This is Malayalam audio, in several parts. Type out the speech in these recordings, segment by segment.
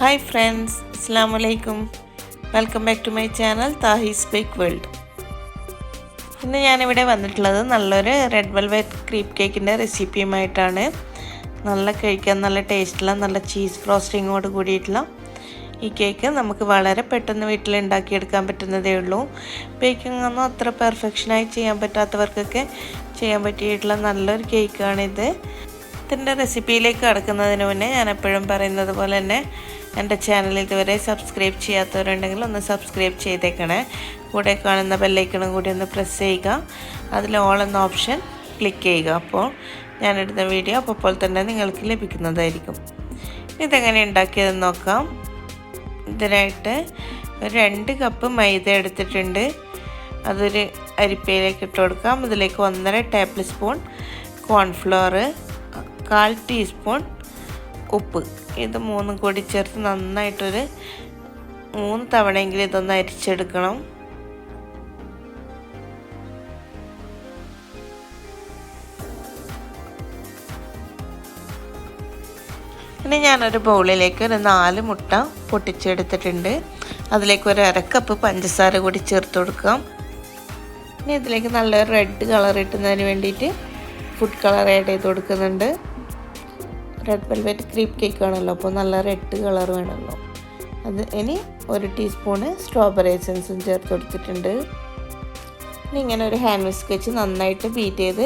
Hi friends, Assalamu alaikum. Welcome back to my channel THAHI'S Bake World. ഇന്ന് ഞാനിവിടെ വന്നിട്ടുള്ളത് നല്ലൊരു റെഡ് വെൽവെറ്റ് ക്രീപ്പ് കേക്കിൻ്റെ റെസിപ്പിയുമായിട്ടാണ്. നല്ല കഴിക്കാൻ നല്ല ടേസ്റ്റുള്ള നല്ല ചീസ് ഫ്രോസ്റ്റിങ്ങോട് കൂടിയിട്ടുള്ള ഈ കേക്ക് നമുക്ക് വളരെ പെട്ടെന്ന് വീട്ടിൽ ഉണ്ടാക്കിയെടുക്കാൻ പറ്റുന്നതേ ഉള്ളൂ. ബേക്കിംഗ് ഒന്നും അത്ര പെർഫെക്ഷനായി ചെയ്യാൻ പറ്റാത്തവർക്കൊക്കെ ചെയ്യാൻ പറ്റിയിട്ടുള്ള നല്ലൊരു കേക്കാണിത്. ഇതിൻ്റെ റെസിപ്പിയിലേക്ക് കടക്കുന്നതിന് മുന്നേ ഞാൻ എപ്പോഴും പറയുന്നത് പോലെ തന്നെ എൻ്റെ ചാനൽ ഇതുവരെ സബ്സ്ക്രൈബ് ചെയ്യാത്തവരുണ്ടെങ്കിൽ ഒന്ന് സബ്സ്ക്രൈബ് ചെയ്തേക്കണേ. കൂടെ കാണുന്ന ബെല്ലൈക്കണും കൂടി ഒന്ന് പ്രസ് ചെയ്യുക. അതിൽ ഓൾ എന്ന ഓപ്ഷൻ ക്ലിക്ക് ചെയ്യുക. അപ്പോൾ ഞാനിടുന്ന വീഡിയോ അപ്പോൾ തന്നെ നിങ്ങൾക്ക് ലഭിക്കുന്നതായിരിക്കും. ഇതെങ്ങനെ ഉണ്ടാക്കിയതെന്ന് നോക്കാം. ഇതിനായിട്ട് ഒരു 2 കപ്പ് മൈദ എടുത്തിട്ടുണ്ട്. അതൊരു അരിപ്പയിലേക്ക് ഇട്ട് കൊടുക്കാം. ഇതിലേക്ക് 1.5 ടേബിൾ സ്പൂൺ കോൺഫ്ലവർ, 1/4 ടീസ്പൂൺ ഉപ്പ്, ഇത് 3 കൂടി ചേർത്ത് നന്നായിട്ടൊരു 3 തവണയെങ്കിലും ഇതൊന്ന് അരിച്ചെടുക്കണം. ഇനി ഞാനൊരു ബൗളിലേക്ക് ഒരു 4 മുട്ട പൊട്ടിച്ചെടുത്തിട്ടുണ്ട്. അതിലേക്ക് ഒരു 1/2 കപ്പ് പഞ്ചസാര കൂടി ചേർത്ത് കൊടുക്കാം. ഇനി ഇതിലേക്ക് നല്ല റെഡ് കളർ കിട്ടുന്നതിന് വേണ്ടിയിട്ട് ഫുഡ് കളർ ആഡ് ചെയ്ത് കൊടുക്കുന്നുണ്ട്. റെഡ് വെൽവെറ്റ് ക്രീപ്പ് കേക്ക് ആണല്ലോ, അപ്പോൾ നല്ല റെഡ് കളർ വേണമല്ലോ. അത് ഇനി 1 ടീസ്പൂണ് സ്ട്രോബെറി എസൻസും ചേർത്ത് കൊടുത്തിട്ടുണ്ട്. ഇനി ഇങ്ങനെ ഒരു ഹാൻഡ് വിസ്ക് വെച്ച് നന്നായിട്ട് ബീറ്റ് ചെയ്ത്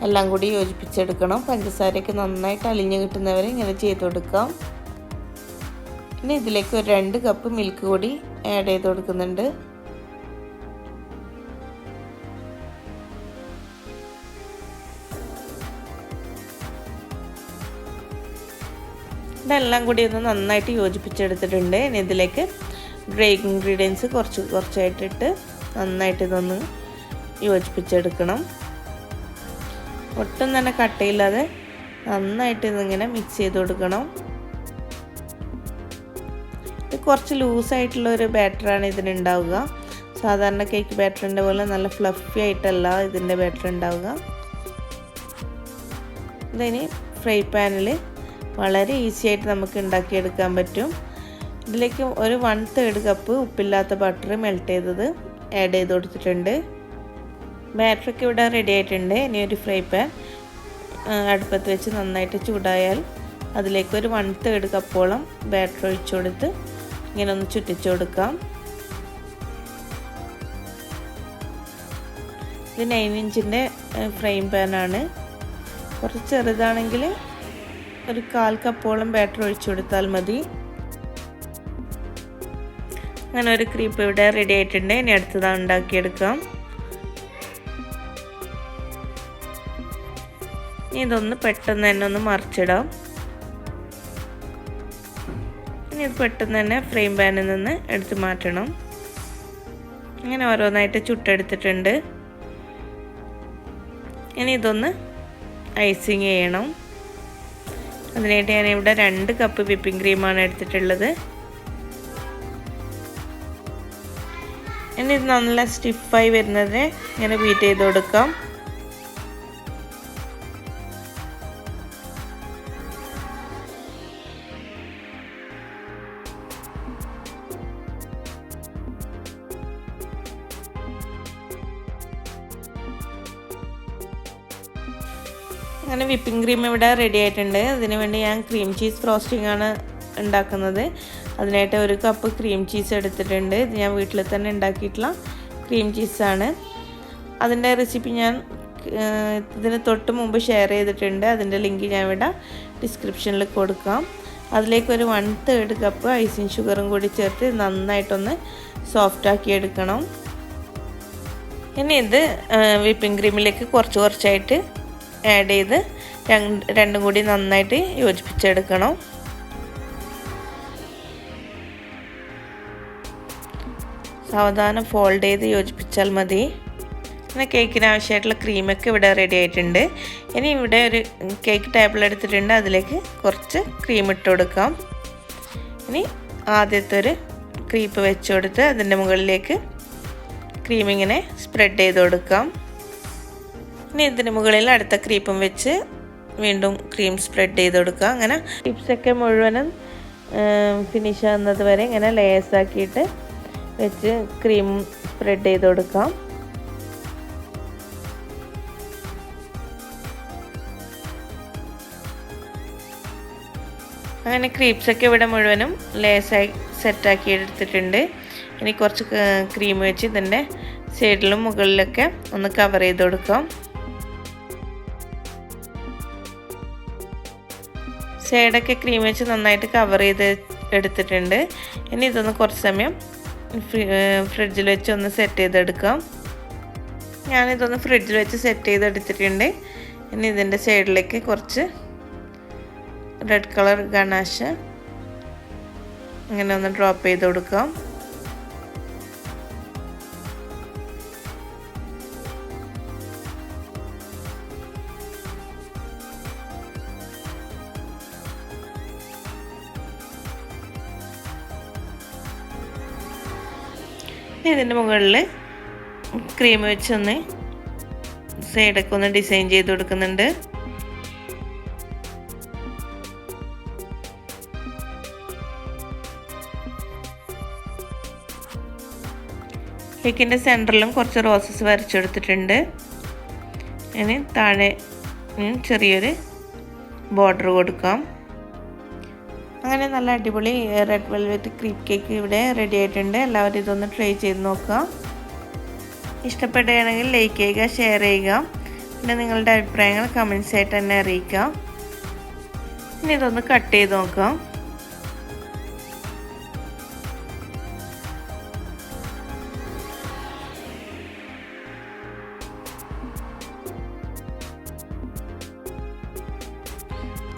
എല്ലാം കൂടി യോജിപ്പിച്ചെടുക്കണം. പഞ്ചസാരയൊക്കെ നന്നായിട്ട് അലിഞ്ഞ് കിട്ടുന്നവരെ ഇങ്ങനെ ചെയ്ത് കൊടുക്കാം. ഇനി ഇതിലേക്ക് ഒരു 2 കപ്പ് മിൽക്ക് കൂടി ആഡ് ചെയ്ത് കൊടുക്കുന്നുണ്ട്. ഇതെല്ലാം കൂടി ഒന്ന് നന്നായിട്ട് യോജിപ്പിച്ചെടുത്തിട്ടുണ്ട്. ഇനി ഇതിലേക്ക് ഡ്രൈ ഇൻഗ്രീഡിയൻസ് കുറച്ചായിട്ടിട്ട് നന്നായിട്ട് ഇതൊന്ന് യോജിപ്പിച്ചെടുക്കണം. ഒട്ടും തന്നെ കട്ടയില്ലാതെ നന്നായിട്ട് ഇതിങ്ങനെ മിക്സ് ചെയ്ത് കൊടുക്കണം. ഇത് കുറച്ച് ലൂസായിട്ടുള്ളൊരു ബാറ്ററാണ് ഇതിനുണ്ടാവുക. സാധാരണ കേക്ക് ബാറ്ററിൻ്റെ പോലെ നല്ല ഫ്ലഫി ആയിട്ടല്ല ഇതിൻ്റെ ബാറ്റർ ഉണ്ടാവുക. ഇതിനി ഫ്രൈ പാനിൽ വളരെ ഈസി ആയിട്ട് നമുക്ക് ഉണ്ടാക്കിയെടുക്കാൻ പറ്റും. ഇതിലേക്ക് ഒരു 1/3 കപ്പ് ഉപ്പില്ലാത്ത ബട്ടർ മെൽറ്റ് ചെയ്തത് ആഡ് ചെയ്ത് കൊടുത്തിട്ടുണ്ട്. ബാറ്ററൊക്കെ ഇവിടെ റെഡി ആയിട്ടുണ്ട്. ഇനി ഒരു ഫ്രൈ പാൻ അടുപ്പത്ത് വെച്ച് നന്നായിട്ട് ചൂടായാൽ അതിലേക്ക് ഒരു 1/3 കപ്പോളം ബാറ്റർ ഒഴിച്ചു കൊടുത്ത് ഇങ്ങനെ ഒന്ന് ചുറ്റിച്ചു കൊടുക്കാം. ഇത് 9 ഇഞ്ചിൻ്റെ ഫ്രൈ പാനാണ്. കുറച്ച് ചെറുതാണെങ്കിൽ ഒരു 1/4 കപ്പോളം ബാറ്റർ ഒഴിച്ചു കൊടുത്താൽ മതി. അങ്ങനെ ഒരു ക്രീപ്പ് ഇവിടെ റെഡി ആയിട്ടുണ്ട്. ഇനി അടുത്തതാണ് ഉണ്ടാക്കിയെടുക്കാം. ഇനി ഇതൊന്ന് പെട്ടെന്ന് തന്നെ ഒന്ന് മറിച്ചിടാം. ഇനി ഇത് പെട്ടെന്ന് തന്നെ ഫ്രൈ പാനിൽ നിന്ന് എടുത്ത് മാറ്റണം. ഇങ്ങനെ ഓരോന്നായിട്ട് ചുട്ടെടുത്തിട്ടുണ്ട്. ഇനി ഇതൊന്ന് ഐസിങ് ചെയ്യണം. അതിനായിട്ട് ഞാനിവിടെ 2 കപ്പ് വിപ്പിംഗ് ക്രീമാണ് എടുത്തിട്ടുള്ളത്. ഇനി ഇത് നല്ല സ്റ്റിഫായി വരുന്നത് ഇങ്ങനെ ബീറ്റ് ചെയ്ത് കൊടുക്കാം. അങ്ങനെ വിപ്പിംഗ് ക്രീം ഇവിടെ റെഡി ആയിട്ടുണ്ട്. അതിന് വേണ്ടി ഞാൻ ക്രീം ചീസ് ഫ്രോസ്റ്റിംഗ് ആണ് ഉണ്ടാക്കുന്നത്. അതിനായിട്ട് 1 കപ്പ് ക്രീം ചീസ് എടുത്തിട്ടുണ്ട്. ഇത് ഞാൻ വീട്ടിൽ തന്നെ ഉണ്ടാക്കിയിട്ടുള്ള ക്രീം ചീസാണ്. അതിൻ്റെ റെസിപ്പി ഞാൻ ഇതിന് തൊട്ട് മുമ്പ് ഷെയർ ചെയ്തിട്ടുണ്ട്. അതിൻ്റെ ലിങ്ക് ഞാൻ ഇവിടെ ഡിസ്ക്രിപ്ഷനിൽ കൊടുക്കാം. അതിലേക്ക് ഒരു 1/3 കപ്പ് ഐസിങ് ഷുഗറും കൂടി ചേർത്ത് നന്നായിട്ടൊന്ന് സോഫ്റ്റാക്കി എടുക്കണം. ഇനി ഇത് വിപ്പിംഗ് ക്രീമിലേക്ക് കുറച്ചായിട്ട് ആഡ് ചെയ്ത് രണ്ടും കൂടി നന്നായിട്ട് യോജിപ്പിച്ചെടുക്കണം. സാവധാനം ഫോൾഡ് ചെയ്ത് യോജിപ്പിച്ചാൽ മതി. പിന്നെ കേക്കിന് ആവശ്യമായിട്ടുള്ള ക്രീമൊക്കെ ഇവിടെ റെഡി ആയിട്ടുണ്ട്. ഇനി ഇവിടെ ഒരു കേക്ക് ടേബിൾ എടുത്തിട്ടുണ്ട്. അതിലേക്ക് കുറച്ച് ക്രീം ഇട്ട് കൊടുക്കാം. ഇനി ആദ്യത്തെ ഒരു ക്രീപ്പ് വെച്ച് കൊടുത്ത് അതിൻ്റെ മുകളിലേക്ക് ക്രീം ഇങ്ങനെ സ്പ്രെഡ് ചെയ്ത് കൊടുക്കാം. ഇനി ഇതിന് മുകളിൽ അടുത്ത ക്രീപ്പും വെച്ച് വീണ്ടും ക്രീം സ്പ്രെഡ് ചെയ്ത് കൊടുക്കുക. അങ്ങനെ ക്രീപ്സൊക്കെ മുഴുവനും ഫിനിഷ് ആകുന്നത് വരെ ഇങ്ങനെ ലേയേഴ്സ് ആക്കിയിട്ട് വെച്ച് ക്രീം സ്പ്രെഡ് ചെയ്ത് കൊടുക്കാം. അങ്ങനെ ക്രീപ്സൊക്കെ ഇവിടെ മുഴുവനും ലേസായി സെറ്റാക്കി എടുത്തിട്ടുണ്ട്. ഇനി കുറച്ച് ക്രീം വെച്ച് ഇതിൻ്റെ സൈഡിലും മുകളിലൊക്കെ ഒന്ന് കവർ ചെയ്ത് കൊടുക്കാം. സൈഡൊക്കെ ക്രീം വെച്ച് നന്നായിട്ട് കവർ ചെയ്ത് എടുത്തിട്ടുണ്ട്. ഇനി ഇതൊന്ന് കുറച്ച് സമയം ഫ്രിഡ്ജിൽ വെച്ച് ഒന്ന് സെറ്റ് ചെയ്തെടുക്കാം. ഞാനിതൊന്ന് ഫ്രിഡ്ജിൽ വെച്ച് സെറ്റ് ചെയ്തെടുത്തിട്ടുണ്ട്. ഇനി ഇതിൻ്റെ സൈഡിലേക്ക് കുറച്ച് റെഡ് കളർ ഗണാഷ് അങ്ങനെ ഒന്ന് ഡ്രോപ്പ് ചെയ്ത് കൊടുക്കാം. ഇതിൻ്റെ മുകളിൽ ക്രീം വെച്ചൊന്ന് സൈഡൊക്കെ ഒന്ന് ഡിസൈൻ ചെയ്ത് കൊടുക്കുന്നുണ്ട്. കേക്കിൻ്റെ സെൻറ്ററിലും കുറച്ച് റോസസ് വരച്ചെടുത്തിട്ടുണ്ട്. ഇനി താഴെ ചെറിയൊരു ബോർഡർ കൊടുക്കാം. അങ്ങനെ നല്ല അടിപൊളി റെഡ് വെൽവെറ്റ് ക്രീപ്പ് കേക്ക് ഇവിടെ റെഡി ആയിട്ടുണ്ട്. എല്ലാവരും ഇതൊന്ന് ട്രൈ ചെയ്ത് നോക്കുക. ഇഷ്ടപ്പെടുകയാണെങ്കിൽ ലൈക്ക് ചെയ്യുക, ഷെയർ ചെയ്യുക. പിന്നെ നിങ്ങളുടെ അഭിപ്രായങ്ങൾ കമൻസ് ആയിട്ട് തന്നെ അറിയിക്കുക. ഇനി ഇതൊന്ന് കട്ട് ചെയ്ത് നോക്കാം.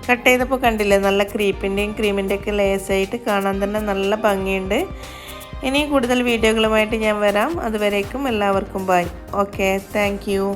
കട്ട് ചെയ്തപ്പോൾ കണ്ടില്ലേ, നല്ല ക്രീപ്പിൻ്റെയും ക്രീമിൻ്റെയൊക്കെ ലേസായിട്ട് കാണാൻ തന്നെ നല്ല ഭംഗിയുണ്ട്. ഇനി കൂടുതൽ വീഡിയോകളുമായിട്ട് ഞാൻ വരാം. അതുവരേക്കും എല്ലാവർക്കും ബൈ. Okay, thank you.